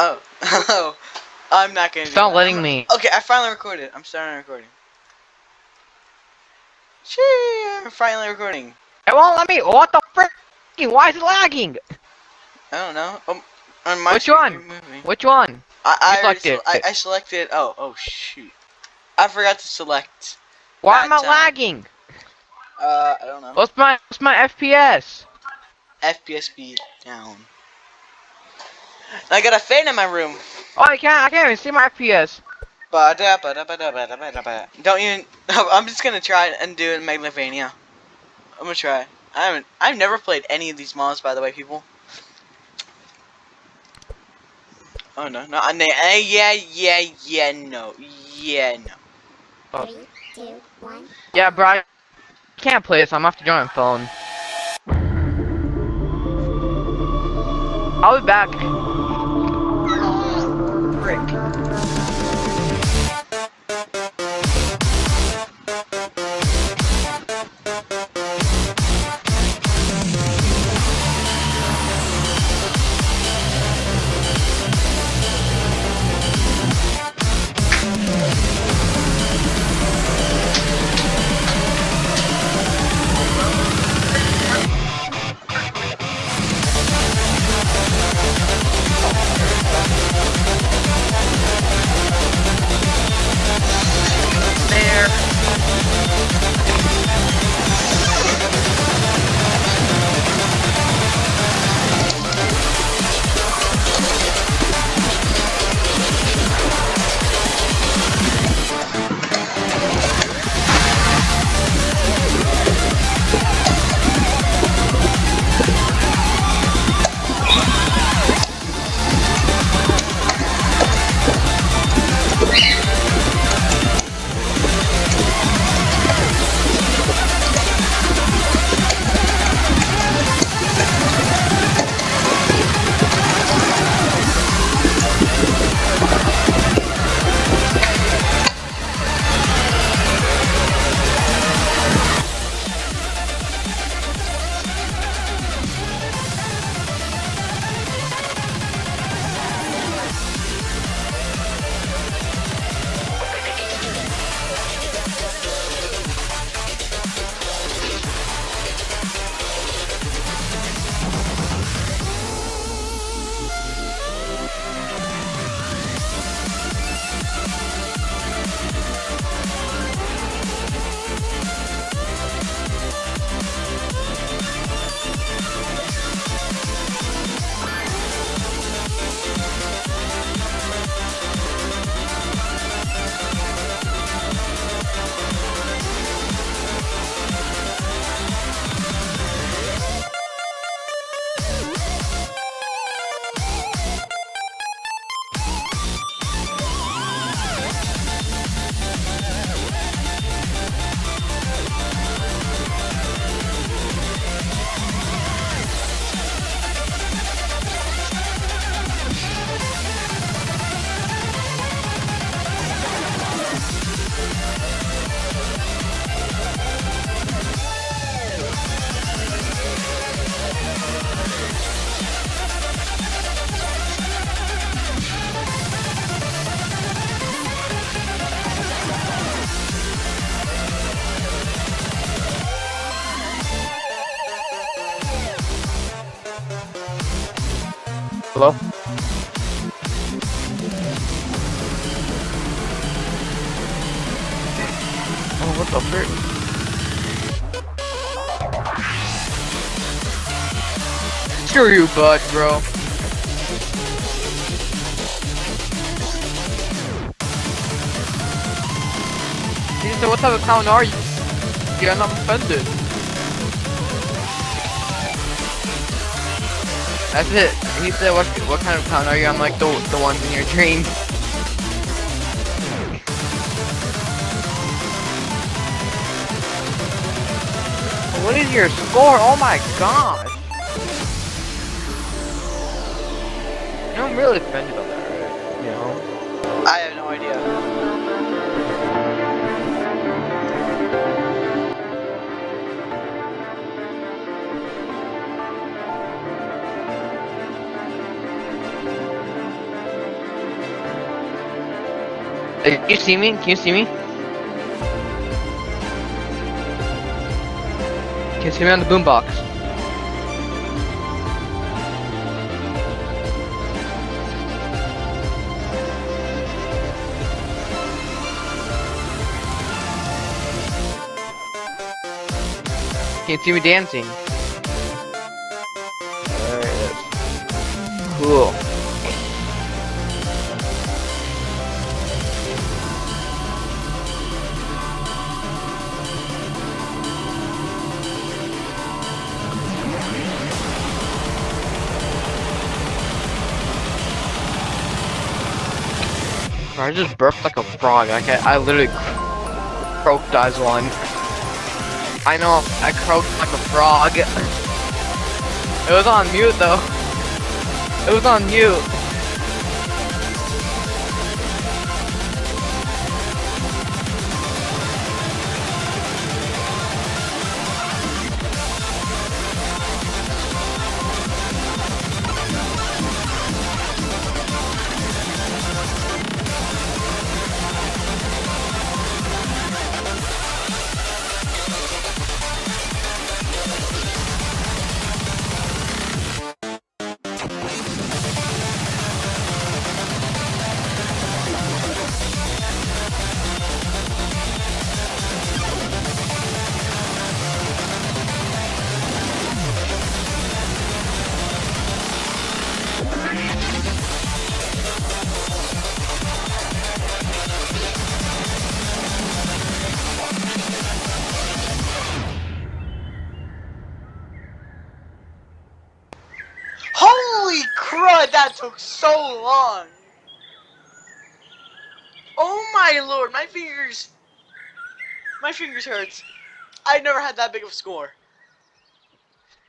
Oh, oh, I'm not gonna. Stop letting me. Okay, I finally recorded. I'm starting recording. Gee, I'm finally recording. It won't let me. What the frick? Why is it lagging? I don't know. On my Which screen, one? you're moving. Which one? I You already selected it. I selected. Oh shoot! I forgot to select. Why Bad am I time. lagging? I don't know. What's my FPS? FPS speed down. I got a fan in my room. Oh, I can't even see my FPS. Don't even. I'm just gonna try and do it in Megalovania. I'm gonna try. I've never played any of these mods, by the way, people. Oh no, no, yeah, no. Oh. 3, 2, 1. Yeah, bro. I can't play this. I'm gonna have to join my phone. I'll be back. Frick. Hello? Oh, what the frick? Screw you, bud, bro. He said, what type of clown are you? Yeah, I'm offended. That's it. He said, what kind of clown are you? I'm like, the ones in your dreams. What is your score? Oh my gosh. You know, I'm really offended by that, right? You know? I have no idea. Can you see me? Can you see me? Can you see me on the boombox? Can you see me dancing? There it is. Cool. I just burped like a frog. I literally croaked as one. I know, I croaked like a frog. It was on mute though. It was on mute. Holy crud, that took so long. Oh my lord, my fingers hurts. I never had that big of a score.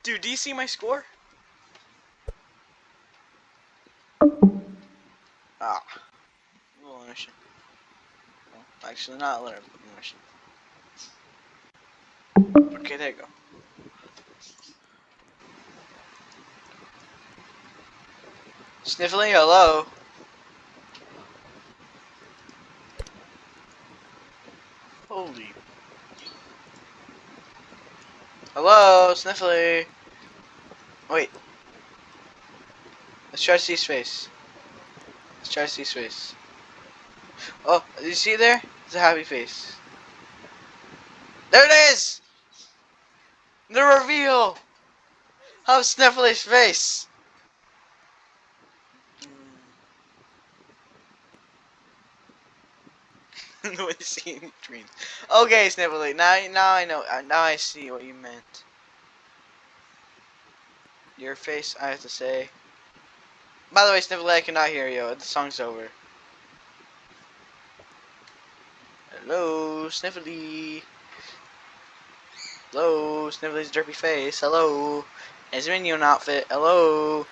Dude, do you see my score? Ah, little mission. Well, actually, not a little mission. Okay, there you go. Sniffly, hello. Holy. Hello, Sniffly. Wait, let's try to see his face. Let's try to see his face. Oh, do you see there? It's a happy face. There it is! The reveal of Sniffly's face. What is he in dreams? Okay, Sniffly. Now I know. Now I see what you meant. Your face, I have to say. By the way, Sniffly, I cannot hear you. The song's over. Hello, Sniffly. Hello, Sniffly's derpy face. Hello. His minion outfit. Hello.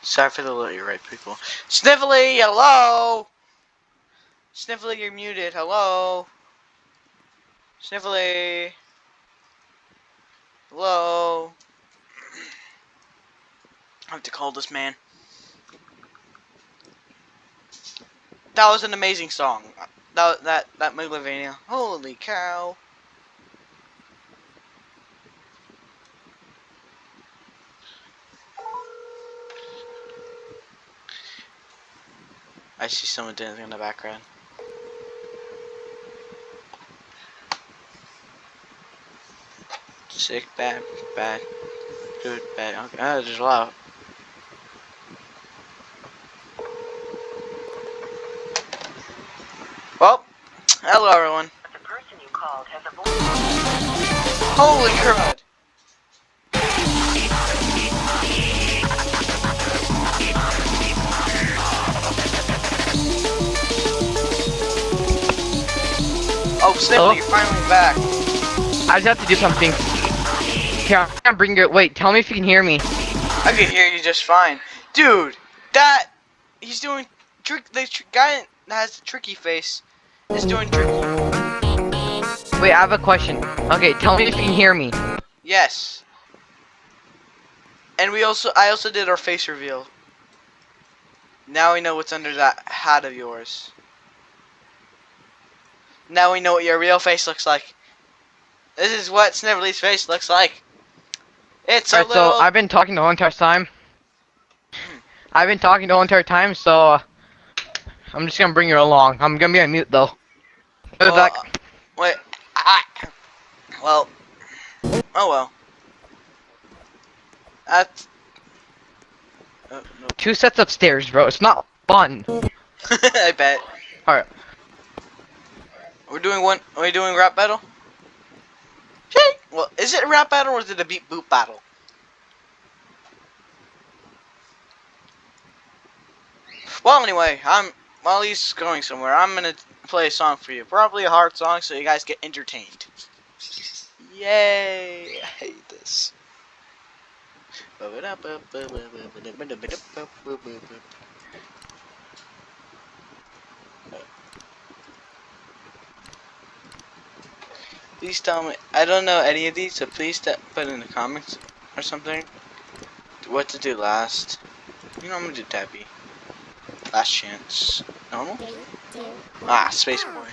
Sorry for the delay, right, people. Sniffly, hello. Sniffly, you're muted. Hello. Sniffly. Hello. I have to call this man. That was an amazing song. That Megalovania. Holy cow. I see someone dancing in the background. Sick, bad, good, bad. Okay, there's a lot. Well, hello everyone. The person you called has a voice. Holy crud! Oh, Hello? Sniffly, you're finally back. I just have to do something. Here, I'm gonna bring your. Wait, tell me if you can hear me. I can hear you just fine. Dude, he's doing guy that has the tricky face is doing tricky. Wait, I have a question. Okay, tell me if you can hear me. Yes. And I also did our face reveal. Now we know what's under that hat of yours. Now we know what your real face looks like. This is what Sniffly's face looks like. It's a Alright, so little... I've been talking the whole entire time. So I'm just gonna bring you along. I'm gonna be on mute though. Go Well, back. wait. Well. Oh well. That's... Oh, no. 2 sets upstairs, bro. It's not fun. I bet. Alright. Are we doing rap battle? Well, is it a rap battle or is it a beat boop battle? Well, anyway, while he's going somewhere, I'm gonna play a song for you. Probably a hard song so you guys get entertained. Yay! I hate this. Please tell me. I don't know any of these, so please put in the comments or something what to do last. You know, I'm gonna do Debbie. Last chance. Normal? Ah, Space Boy.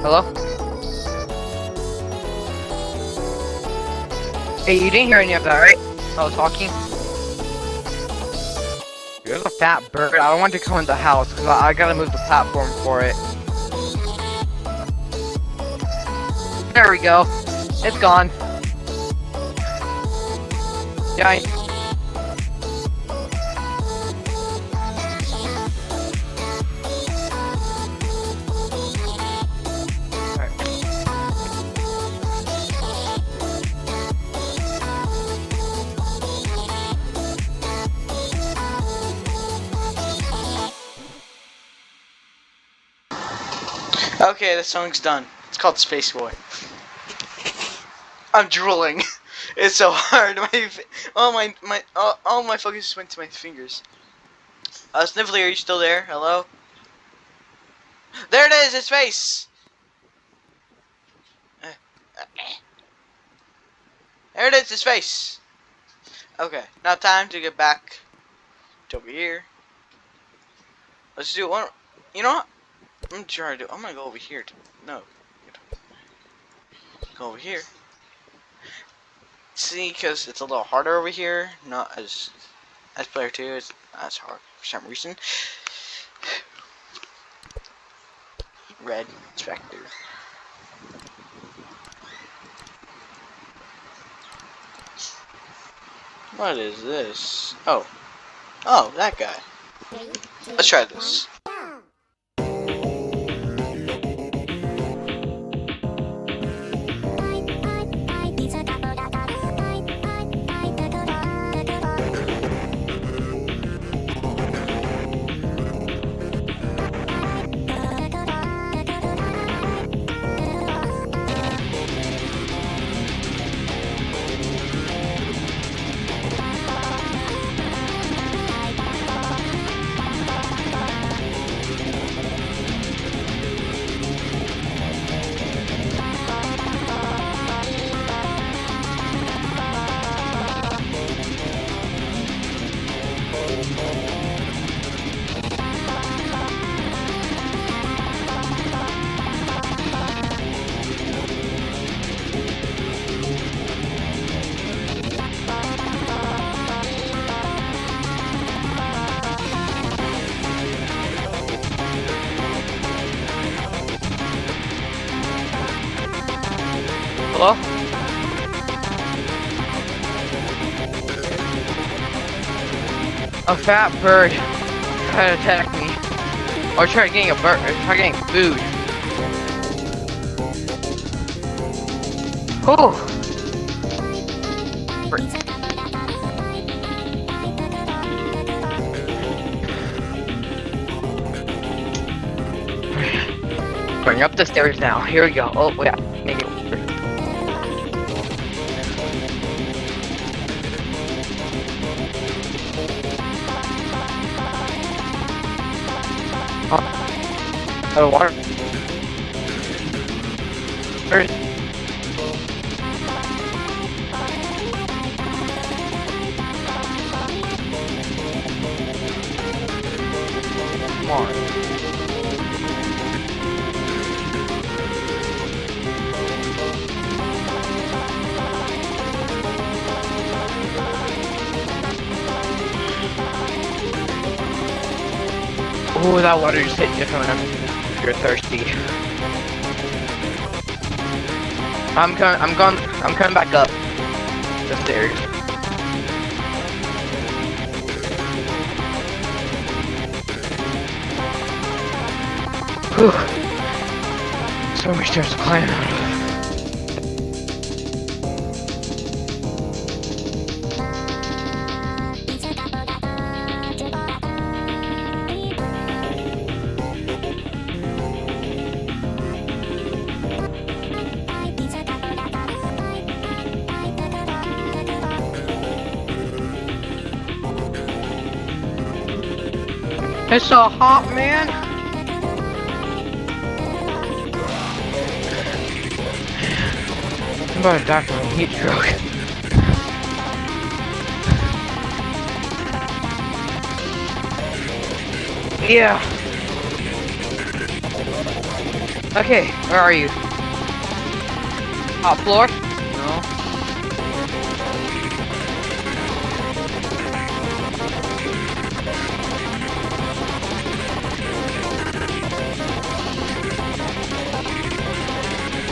Hello? Hey, you didn't hear any of that, right? I was talking. There's a fat bird. I don't want it to come in the house because I gotta move the platform for it. There we go. It's gone. Yeah. Okay, the song's done. It's called Space Boy. I'm drooling. It's so hard. All my focus just went to my fingers. Sniffly, are you still there? Hello? There it is, his face! There it is, his face! Okay, now time to get back to over here. Let's do one. You know what? I'm gonna go over here. No. Go over here. See, because it's a little harder over here. Not as player 2, it's as hard for some reason. Red Spectre. What is this? Oh. Oh, that guy. Let's try this. Hello? A fat bird tried to attack me. Or tried getting a bird, or tried getting food. Oh! Going up the stairs now. Here we go. Oh, yeah. Make it. Oh, water. Where? Come on. Ooh, that water just hit different when you're thirsty. I'm coming back up the stairs. Whew. So many stairs to climb out of. It's so hot, man. I'm about to die from a heat stroke. Yeah. Okay, where are you? Top floor? No.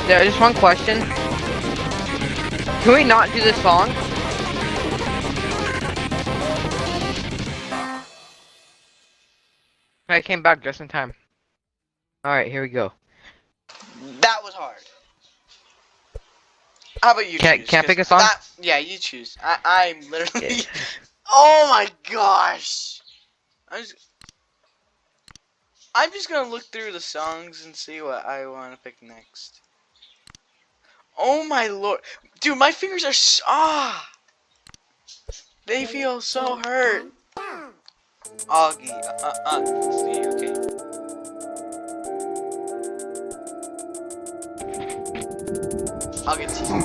There's just one question. Can we not do this song? I came back just in time. Alright, here we go. That was hard. How about you choose? Can I pick a song? Yeah, you choose. I'm literally... Oh my gosh! I'm just gonna look through the songs and see what I want to pick next. Oh my lord. Dude, my fingers are they feel so hurt. Augie, see, okay. I'll get to you.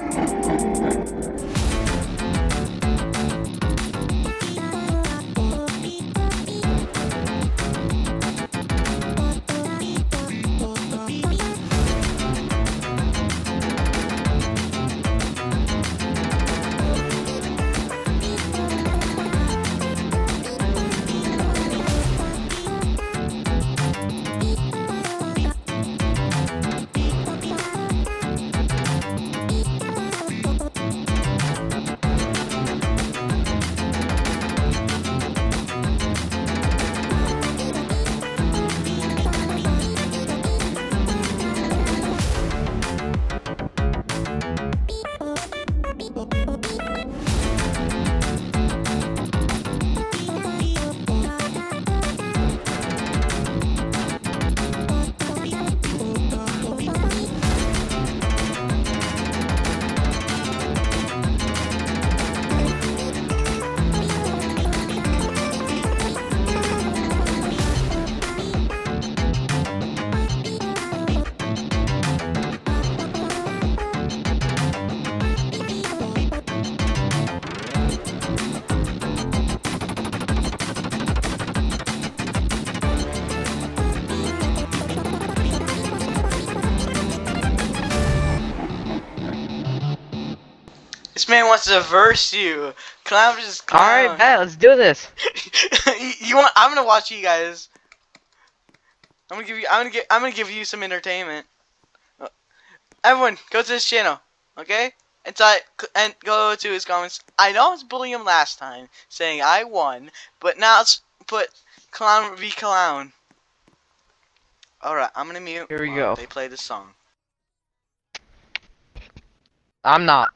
This man wants to verse you. Clown versus Alright, clown. bet, let's do this. You want? I'm gonna watch you guys. I'm gonna give you some entertainment. Everyone, go to this channel, okay? And go to his comments. I know I was bullying him last time, saying I won, but now let's put clown v clown. Alright, I'm gonna mute Here we while go. they play this song. I'm not.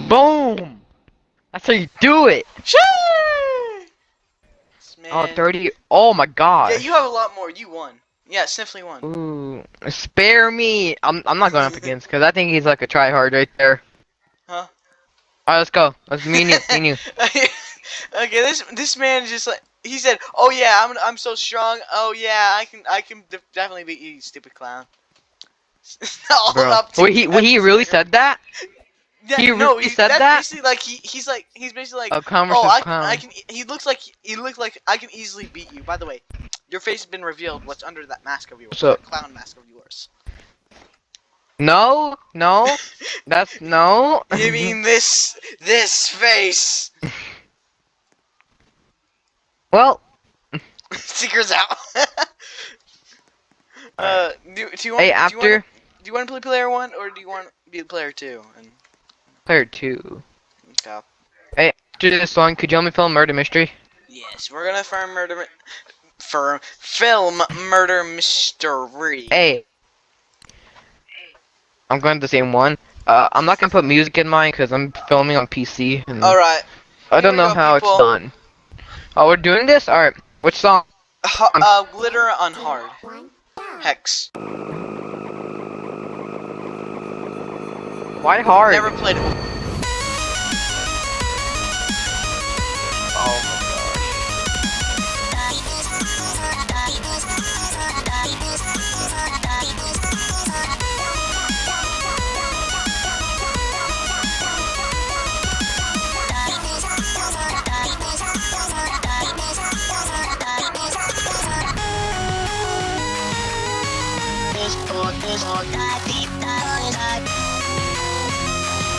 Boom! That's how you do it! Shee! Man. Oh, 30. Oh my god. Yeah, you have a lot more. You won. Yeah, Sniffly won. Ooh, spare me. I'm not going up against because I think he's like a tryhard right there. Huh? Alright, let's go. Let's me and you. Me and you. Okay, this man is just like he said. Oh yeah, I'm so strong. Oh yeah, I can definitely beat you, you stupid clown. All Bro. up to Wait, he really said that? Yeah, he no, really said that's that? basically like he's basically like, A clown oh, versus clown. I can. He looks like I can easily beat you. By the way, your face has been revealed. What's under that mask of yours? So- That clown mask of yours. No, no. That's no. You mean this face? Well, Secrets out. Do you want? hey, do after you want to play player 1 or do you want to be player 2? And player 2. okay. Hey, after this song, could you help me film Murder Mystery? Yes, we're gonna film murder mystery. Hey. I'm going to the same one. I'm not gonna put music in mine because I'm filming on PC. And All right. I don't Here we know go, how people. it's done. Oh, we're doing this? Alright. Which song? Glitter on hard. Hex. Why hard? Never played it. Oh my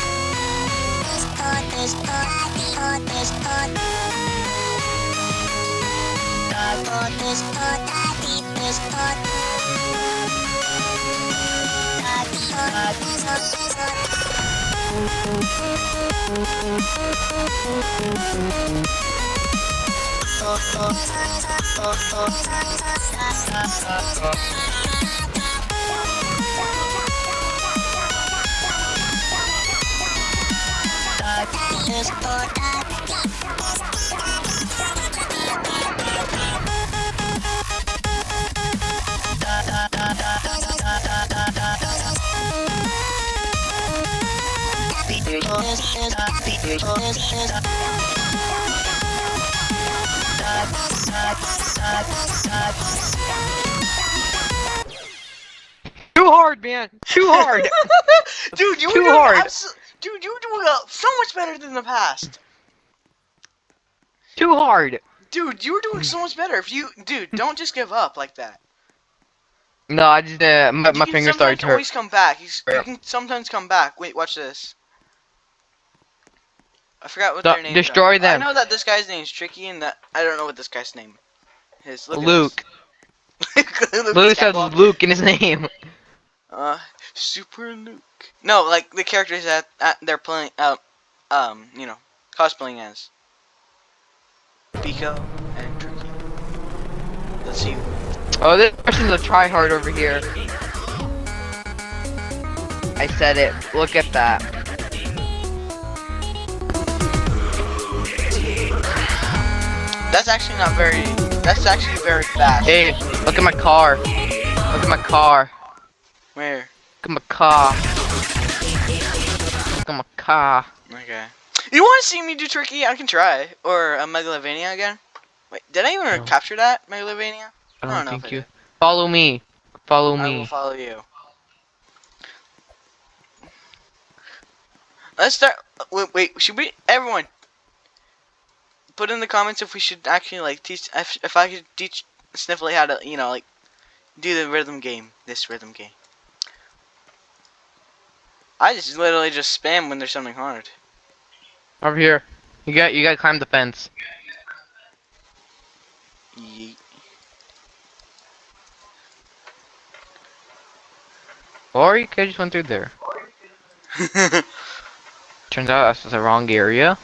Too hard, man. Too hard. Dude, you were Too doing hard. Dude, you were doing so much better than the past. Too hard. Dude, you were doing so much better. Dude, don't just give up like that. No, I just my, You my can finger started sometimes to hurt. always come back. You can sometimes come back. Wait, watch this. I forgot what their names Destroy are. I them. know that this guy's name is Tricky, and that I don't know what this guy's name is. Look Luke. at this. Luke Literally says Skywalker. Luke in his name. Super Luke. No, like the characters that they're playing, you know, cosplaying as. Pico and Tricky. Let's see. Oh, this person's a tryhard over here. I said it. Look at that. That's actually not very. That's actually very fast. Hey, look at my car. Look at my car. Where? Look at my car. Look at my car. Okay. You want to see me do Tricky? I can try. Or a Megalovania again. Wait, did I even No. capture that Megalovania? I I don't know if think I you. did. Follow me. Follow I will me. follow you. Let's start. Wait, should we? Everyone, put in the comments if we should actually like teach. If I could teach Sniffly how to, you know, like do the rhythm game. This rhythm game. I just literally just spam when there's something hard. Over here. You gotta climb the fence. Yeet. Or you could just went through there. Turns out that's the wrong area.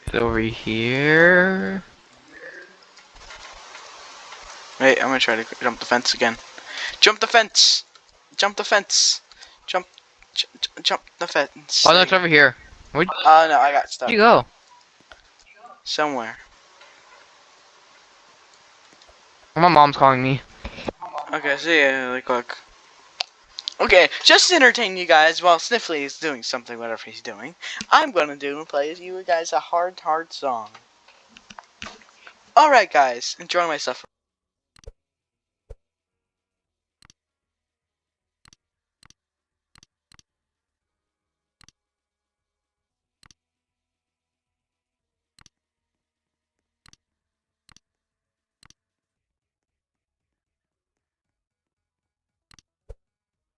It's over here. Wait, I'm gonna try to jump the fence again. Jump the fence! Jump the fence! Jump the fence. Oh no, it's over here. Where'd No, I got stuck. you go? Somewhere. My mom's calling me. Okay, see ya, really quick. Okay, just to entertain you guys while Sniffly is doing something, whatever he's doing, I'm gonna play you guys a hard song. Alright guys, enjoy myself.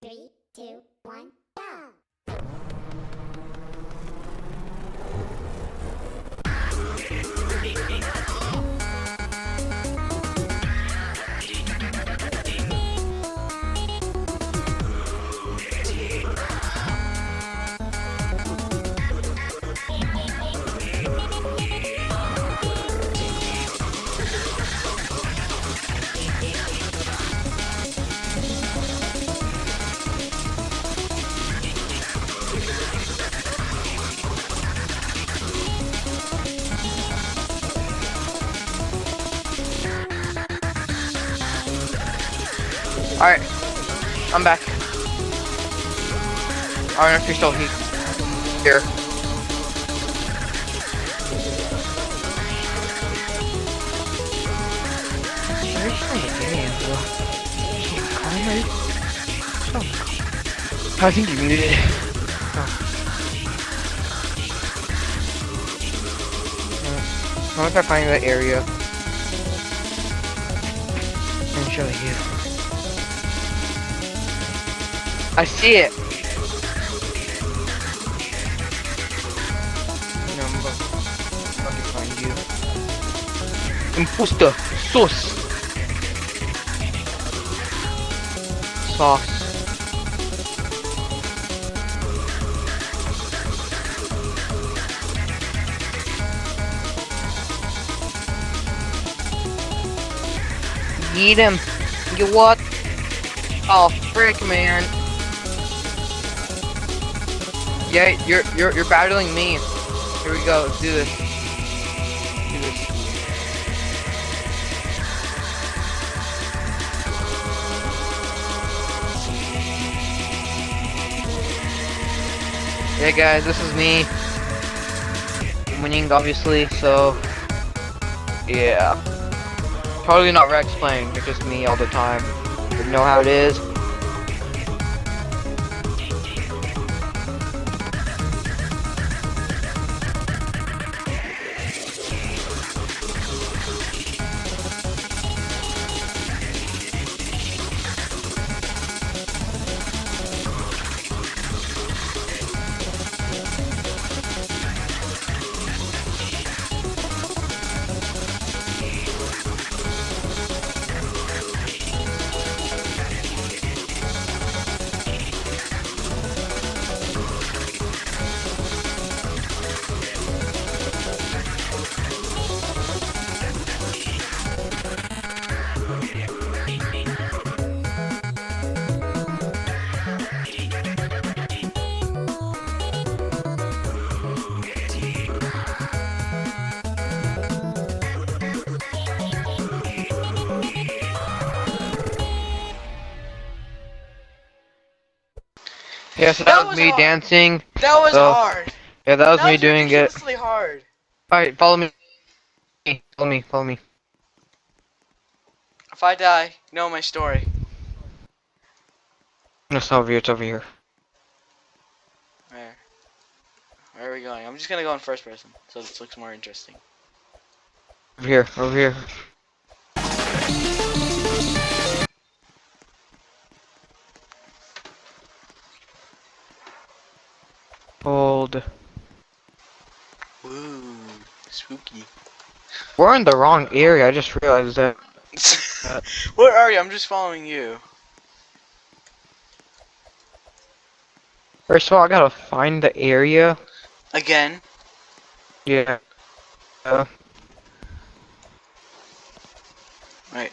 Three, two, one, go! Alright. I'm back. I don't know if you're still here. I think you muted it. I wonder if I find that area and show you. I see it. No, I'm about to find you. Imposter sauce. Sauce. Eat him. You what? Oh frick, man. Yeah, you're battling me. Here we go. Let's do this. Do this. Yeah, guys, this is me. I'm winning, obviously. So, yeah. Totally not Rex playing, it's just me all the time. You know how it is. Yeah, so that That was was me hard. dancing. That was So, hard. yeah, that was That me was doing it. ridiculously hard. Alright, follow me. Follow me, follow me. If I die, know my story. It's over here, it's over here. Where? Where are we going? I'm just gonna go in first person, so this looks more interesting. Over here, over here. Hold. Ooh, spooky. We're in the wrong area, I just realized that. Where are you? I'm just following you. First of all, I gotta find the area. Again? Yeah. Wait.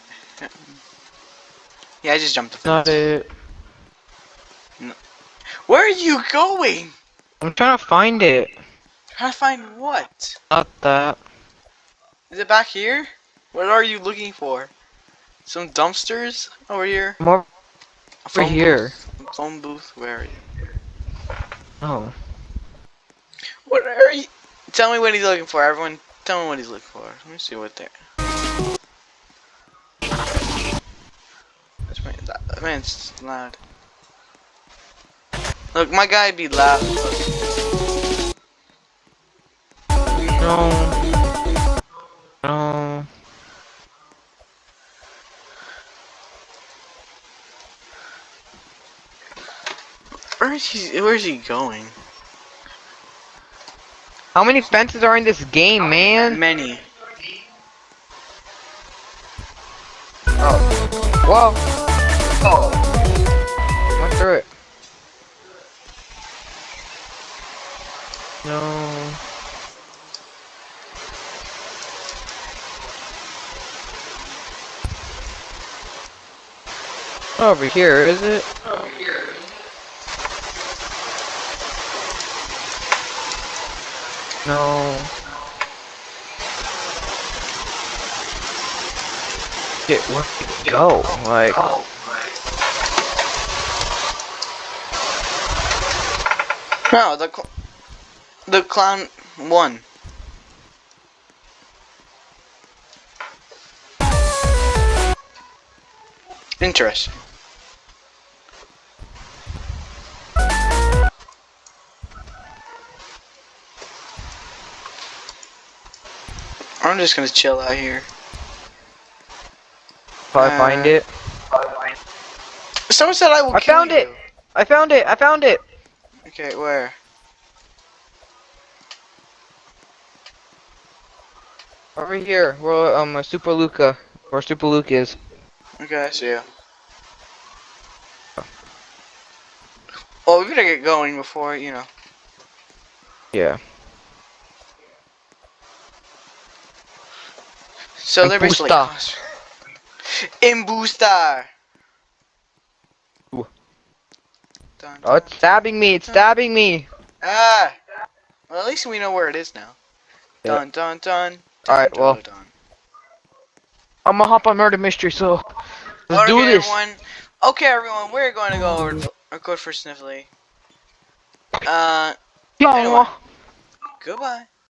Yeah, I just jumped the Not fence. it. Where are you going? I'm trying to find it. Trying to find what? Not that. Is it back here? What are you looking for? Some dumpsters over here? I'm over A phone here. booth? A phone booth? Where are you? Oh. What are you? Tell me what he's looking for, everyone. Tell me what he's looking for. Let me see what they're. That man's loud. Look, my guy be loud. No. No. Where's he going? How many fences are in this game, man? Many. Oh. Whoa. Oh. Went through it. No. Over here, is it? No. Shit, where'd it go? Like, No, the clown won. Interesting. I'm just gonna chill out here. if I find it. Someone said I will I kill found you. it! I found it! I found it! Okay, where? Over here, where Super Luca, where Super Luke is. Okay, I see you. Well, we better get going before, you know. Yeah. So they're basically Impusta. Imbusta. Ooh. Dun, Oh, dun, it's stabbing me! It's dun. stabbing me! Ah. Well, at least we know where it is now. Yeah. Dun dun dun. Dun Alright, well, dun dun. I'm gonna hop on Murder Mystery, so let's do Okay, this! everyone. Okay, everyone. We're going to go over record for Sniffly. Yeah. Anyway. Goodbye.